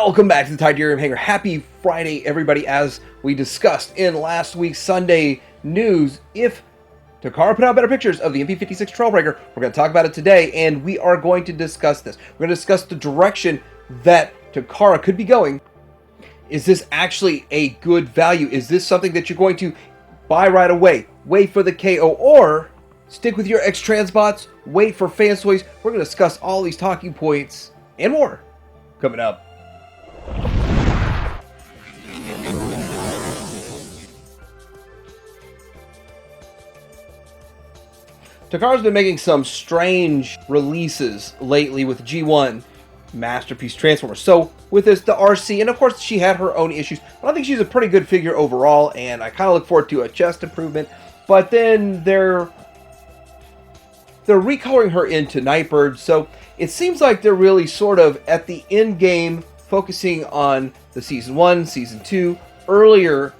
Welcome back to the Tidarium Hangar. Happy Friday, everybody. As we discussed in last week's Sunday news, if Takara put out better pictures of the MP56 Trailbreaker, we're going to talk about it today, and we are going to discuss this. We're going to discuss the direction that Takara could be going. Is this actually a good value? Is this something that you're going to buy right away, wait for the KO, or stick with your X-Transbots, wait for Fantoys? We're going to discuss all these talking points and more coming up. Takara's been making some strange releases lately with G1 Masterpiece Transformers. So with this, the RC, and of course she had her own issues, but I think she's a pretty good figure overall, and I kind of look forward to a chest improvement. But then they're recoloring her into Nightbird, so it seems like they're really sort of at the end game focusing on the Season 1, Season 2, earlier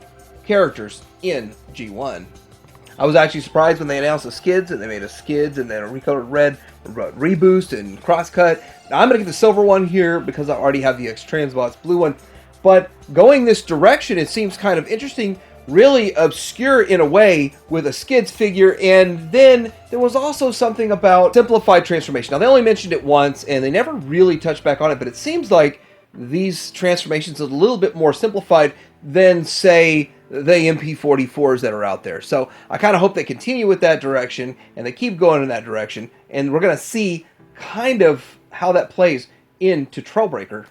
characters in G1. I was actually surprised when they announced the skids, and they made a skids and then a recolored red reboost and crosscut. Now I'm going to get the silver one here because I already have the X-Transbots blue one. But going this direction, it seems kind of interesting, really obscure in a way with a skids figure. And then there was also something about simplified transformation. Now they only mentioned it once and they never really touched back on it, but it seems like these transformations are a little bit more simplified than, say, the MP44s that are out there. So I kind of hope they continue with that direction and they keep going in that direction, and we're going to see kind of how that plays into Trailbreaker.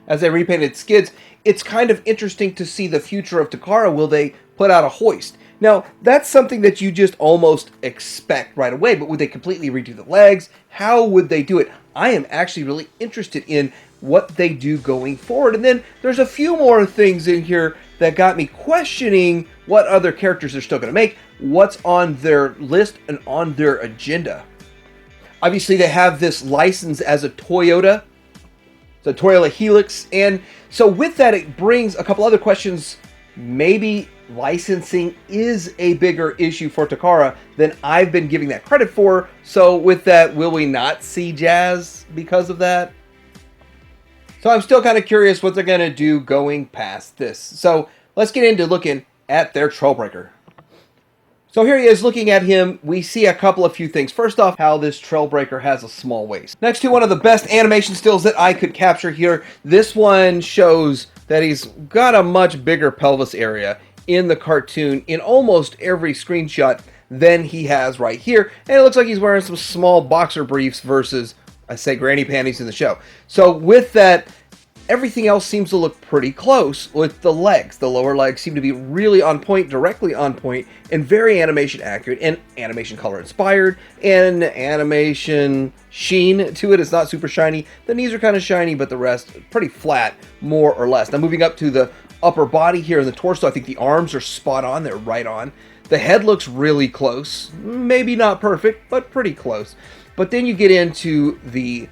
As they repainted skids, it's kind of interesting to see the future of Takara. Will they put out a hoist? Now, that's something that you just almost expect right away, but would they completely redo the legs? How would they do it? I am actually really interested in what they do going forward. And then there's a few more things in here that got me questioning what other characters they're still going to make, what's on their list and on their agenda. Obviously, they have this license as a Toyota. It's a Toyota Helix. And so with that, it brings a couple other questions. Maybe licensing is a bigger issue for Takara than I've been giving that credit for. So with that, will we not see Jazz because of that? So I'm still kind of curious what they're going to do going past this. So let's get into looking at their Trailbreaker. So here he is, looking at him. We see a couple of few things. First off, how this Trailbreaker has a small waist. Next to one of the best animation stills that I could capture here. This one shows that he's got a much bigger pelvis area in the cartoon in almost every screenshot than he has right here. And it looks like he's wearing some small boxer briefs versus, I say, granny panties in the show. So with that, everything else seems to look pretty close with the legs. The lower legs seem to be really on point, directly on point, and very animation accurate and animation color inspired, and animation sheen to it. It's not super shiny. The knees are kind of shiny, but the rest pretty flat, more or less. Now moving up to the upper body here in the torso, I think the arms are spot on. They're right on. The head looks really close. Maybe not perfect, but pretty close. But then you get into the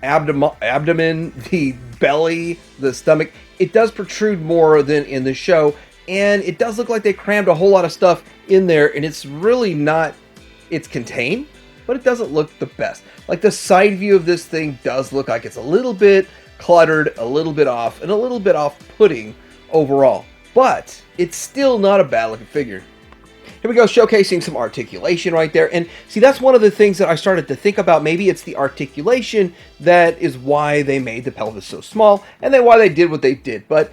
abdomen, the belly, the stomach. It does protrude more than in the show, and it does look like they crammed a whole lot of stuff in there, and it's really not, it's contained, but it doesn't look the best. Like the side view of this thing does look like it's a little bit cluttered, a little bit off, and a little bit off-putting overall, but it's still not a bad looking figure. Here we go, showcasing some articulation right there. And see, that's one of the things that I started to think about. Maybe it's the articulation that is why they made the pelvis so small, and then why they did what they did. But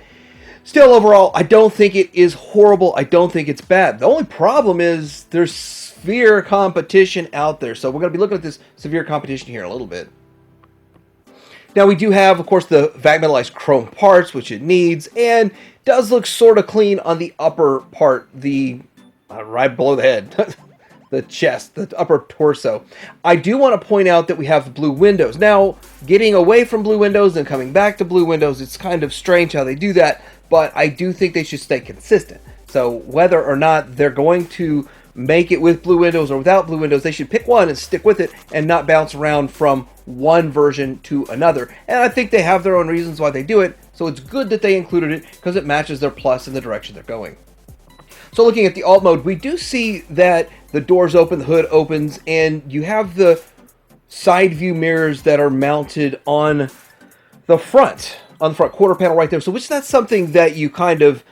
still, overall, I don't think it is horrible. I don't think it's bad. The only problem is there's severe competition out there. So we're going to be looking at this severe competition here in a little bit. Now, we do have, of course, the vac metallized chrome parts, which it needs, and does look sort of clean on the upper part, the right below the head, the chest, the upper torso. I do want to point out that we have blue windows. Now, getting away from blue windows and coming back to blue windows, it's kind of strange how they do that, but I do think they should stay consistent. So whether or not they're going to make it with blue windows or without blue windows, they should pick one and stick with it and not bounce around from one version to another. And I think they have their own reasons why they do it, so it's good that they included it because it matches their plus in the direction they're going. So looking at the alt mode, we do see that the doors open, the hood opens, and you have the side view mirrors that are mounted on the front on the front quarter panel right there. So which that's something that you kind of,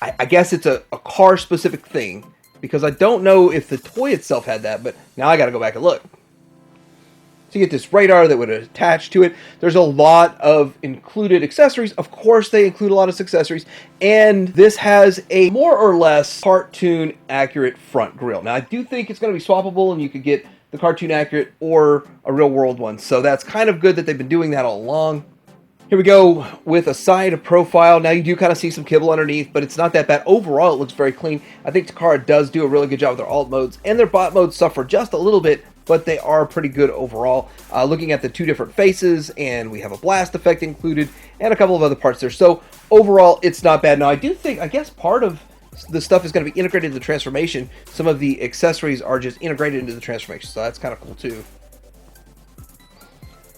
I guess it's a car specific thing, because I don't know if the toy itself had that, but now I got to go back and look. So you get this radar that would attach to it. There's a lot of included accessories. Of course, they include a lot of accessories. And this has a more or less cartoon accurate front grille. Now, I do think it's going to be swappable, and you could get the cartoon accurate or a real world one. So that's kind of good that they've been doing that all along. Here we go with a side profile. Now you do kind of see some kibble underneath, but it's not that bad. Overall, it looks very clean. I think Takara does do a really good job with their alt modes, and their bot modes suffer just a little bit, but they are pretty good overall. Looking at the two different faces, and we have a blast effect included, and a couple of other parts there. So overall, it's not bad. Now I do think, I guess part of the stuff is going to be integrated into the transformation. Some of the accessories are just integrated into the transformation, so that's kind of cool too.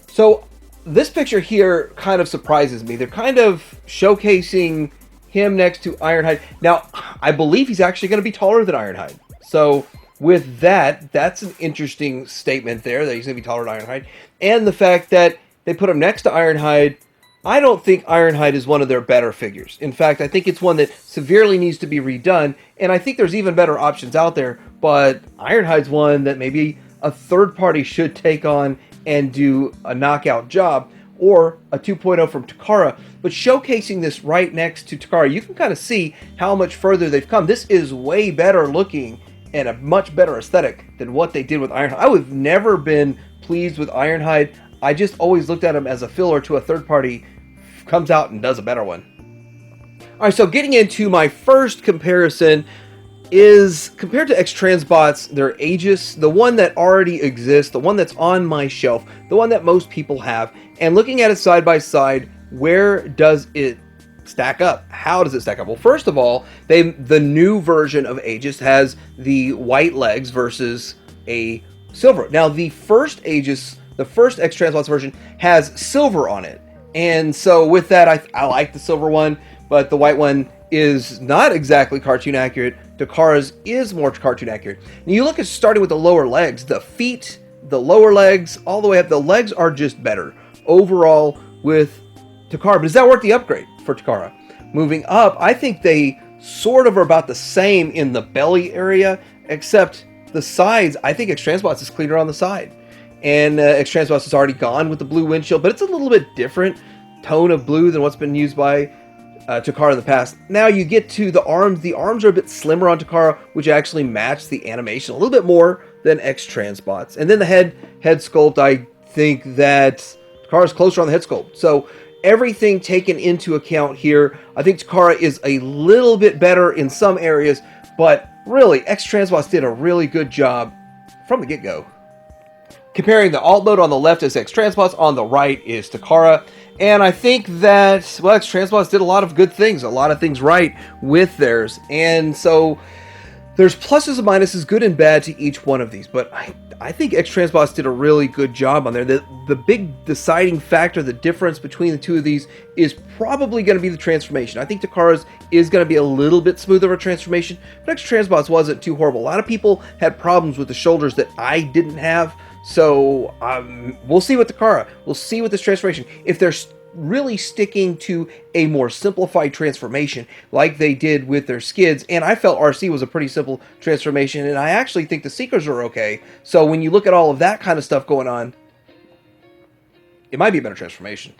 So this picture here kind of surprises me. They're kind of showcasing him next to Ironhide. Now, I believe he's actually going to be taller than Ironhide. So with that, that's an interesting statement there, that he's going to be taller than Ironhide. And the fact that they put him next to Ironhide, I don't think Ironhide is one of their better figures. In fact, I think it's one that severely needs to be redone, and I think there's even better options out there, but Ironhide's one that maybe a third party should take on and do a knockout job, or a 2.0 from Takara. But showcasing this right next to Takara, you can kind of see how much further they've come. This is way better looking and a much better aesthetic than what they did with Ironhide. I would have never been pleased with Ironhide. I just always looked at him as a filler to a third party comes out and does a better one. All right, so getting into my first comparison is compared to X-Transbots, their Aegis, the one that already exists, the one that's on my shelf, the one that most people have, and looking at it side by side, where does it stack up? How does it stack up? Well, first of all, the new version of Aegis has the white legs versus a silver. Now, the first Aegis, the first X-Transbots version, has silver on it. And so with that, I like the silver one, but the white one is not exactly cartoon accurate. Takara's is more cartoon accurate. And you look at starting with the lower legs, the feet, the lower legs, all the way up, the legs are just better overall with Takara. But does that work the upgrade for Takara? Moving up, I think they sort of are about the same in the belly area, except the sides, I think X-Transbots is cleaner on the side. And X-Transbots is already gone with the blue windshield, but it's a little bit different tone of blue than what's been used by Takara in the past. Now you get to the arms. The arms are a bit slimmer on Takara, which actually match the animation a little bit more than X-Transbots. And then the head sculpt, I think that Takara's closer on the head sculpt. So everything taken into account here, I think Takara is a little bit better in some areas, but really, X-Transbots did a really good job from the get-go. Comparing the alt mode on the left is X-Transbots, on the right is Takara. And I think that, well, X-Transbots did a lot of good things, a lot of things right with theirs. And so there's pluses and minuses, good and bad to each one of these. But I think X-Transbots did a really good job on there. The big deciding factor, the difference between the two of these is probably going to be the transformation. I think Takara's is going to be a little bit smoother of a transformation, but X-Transbots wasn't too horrible. A lot of people had problems with the shoulders that I didn't have. So we'll see with Takara. We'll see with this transformation. If they're really sticking to a more simplified transformation like they did with their skids, and I felt RC was a pretty simple transformation, and I actually think the Seekers are okay. So when you look at all of that kind of stuff going on, it might be a better transformation.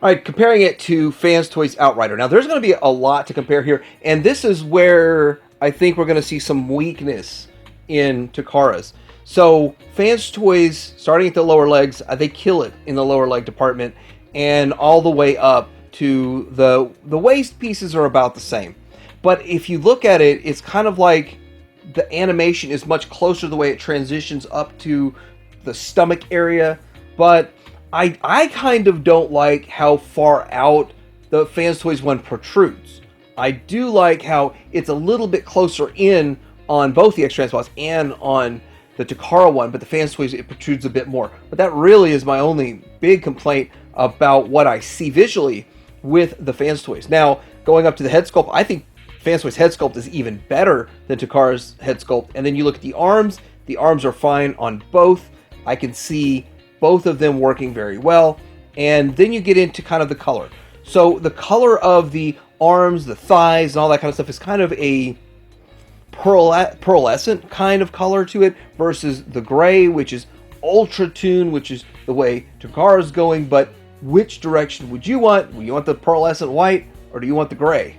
All right, comparing it to Fantoys Outrider. Now, there's going to be a lot to compare here, and this is where I think we're going to see some weakness in Takara's. So Fantoys, starting at the lower legs, they kill it in the lower leg department, and all the way up to the waist pieces are about the same. But if you look at it, it's kind of like the animation is much closer to the way it transitions up to the stomach area. But I kind of don't like how far out the Fantoys one protrudes. I do like how it's a little bit closer in on both the X-Transbots and on the Takara one, but the Fantoys, it protrudes a bit more. But that really is my only big complaint about what I see visually with the Fantoys. Now, going up to the head sculpt, I think Fantoys' head sculpt is even better than Takara's head sculpt. And then you look at the arms are fine on both. I can see both of them working very well. And then you get into kind of the color. So the color of the arms, the thighs, and all that kind of stuff is kind of a pearlescent kind of color to it versus the gray, which is ultra tune, which is the way Takara's going. But which direction would you want? Would you want the pearlescent white, or do you want the gray?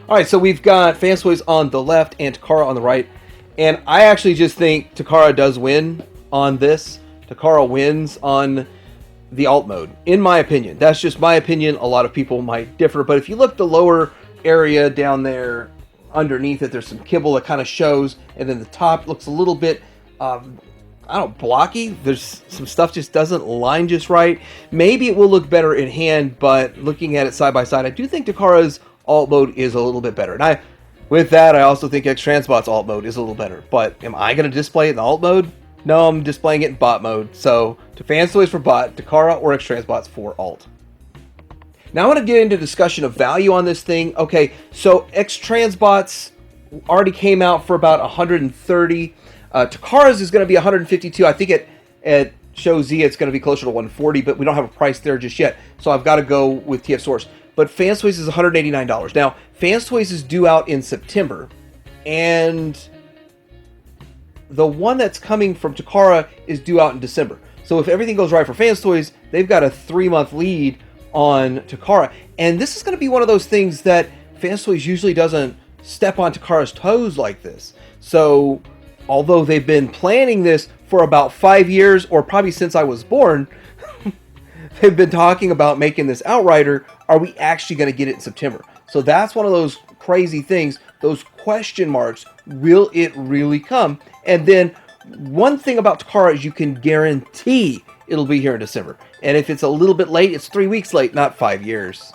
All right, so we've got Fantoys on the left and Takara on the right. And I actually just think Takara does win on this. Takara wins on the alt mode, in my opinion. That's just my opinion. A lot of people might differ. But if you look the lower area down there underneath it, there's some kibble that kind of shows. And then the top looks a little bit, blocky. There's some stuff just doesn't line just right. Maybe it will look better in hand, but looking at it side by side, I do think Takara's alt mode is a little bit better. And with that, I also think X-Transbot's alt mode is a little better. But am I going to display it in the alt mode? No, I'm displaying it in bot mode. So, to Fantoys for bot, Takara or X-Transbots for alt. Now I want to get into discussion of value on this thing. Okay, so X-Transbots already came out for about 130. Takara's is going to be 152. I think at Show Z it's going to be closer to 140, but we don't have a price there just yet. So I've got to go with TF Source. But Fantoys is $189. Now, Fantoys is due out in September, and the one that's coming from Takara is due out in December. So if everything goes right for Fantoys, they've got a 3-month lead on Takara. And this is going to be one of those things that Fantoys usually doesn't step on Takara's toes like this. So although they've been planning this for about 5 years, or probably since I was born, they've been talking about making this Outrider. Are we actually going to get it in September? So that's one of those crazy things, those question marks. Will it really come? And then one thing about Takara is you can guarantee it'll be here in December. And if it's a little bit late, it's 3 weeks late, not 5 years.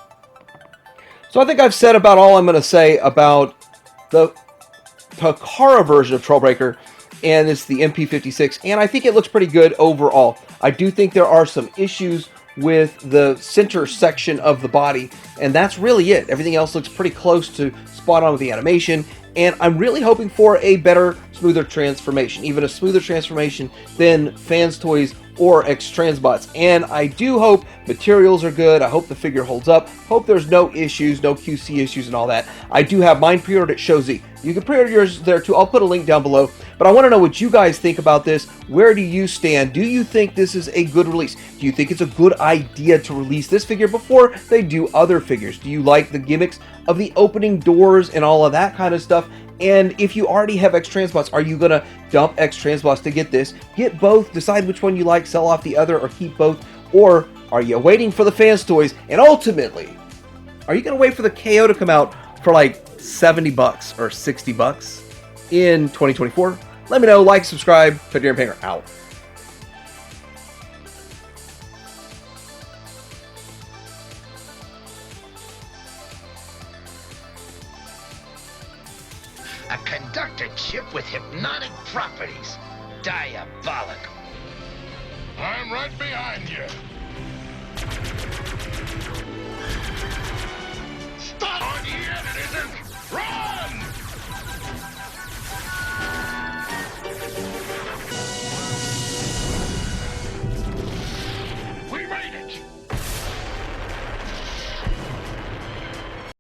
So I think I've said about all I'm going to say about the Takara version of Trailbreaker, and it's the MP56, and I think it looks pretty good overall. I do think there are some issues with the center section of the body, and that's really it. Everything else looks pretty close to spot on with the animation, and I'm really hoping for a better, smoother transformation, even a smoother transformation than Fantoys or X-Transbots. And I do hope materials are good. I hope the figure holds up. Hope there's no issues, no QC issues and all that. I do have mine pre-ordered at Show Z. You can pre-order yours there too. I'll put a link down below. But I want to know what you guys think about this. Where do you stand? Do you think this is a good release? Do you think it's a good idea to release this figure before they do other figures? Do you like the gimmicks of the opening doors and all of that kind of stuff? And if you already have X-Transbots, are you going to dump X-Transbots to get this? Get both, decide which one you like, sell off the other, or keep both? Or are you waiting for the Fantoys? And ultimately, are you going to wait for the KO to come out for like $70 or $60 in 2024? Let me know. Like, subscribe. Federian Panger out. A conductor chip with hypnotic properties. Diabolical. I'm right behind you.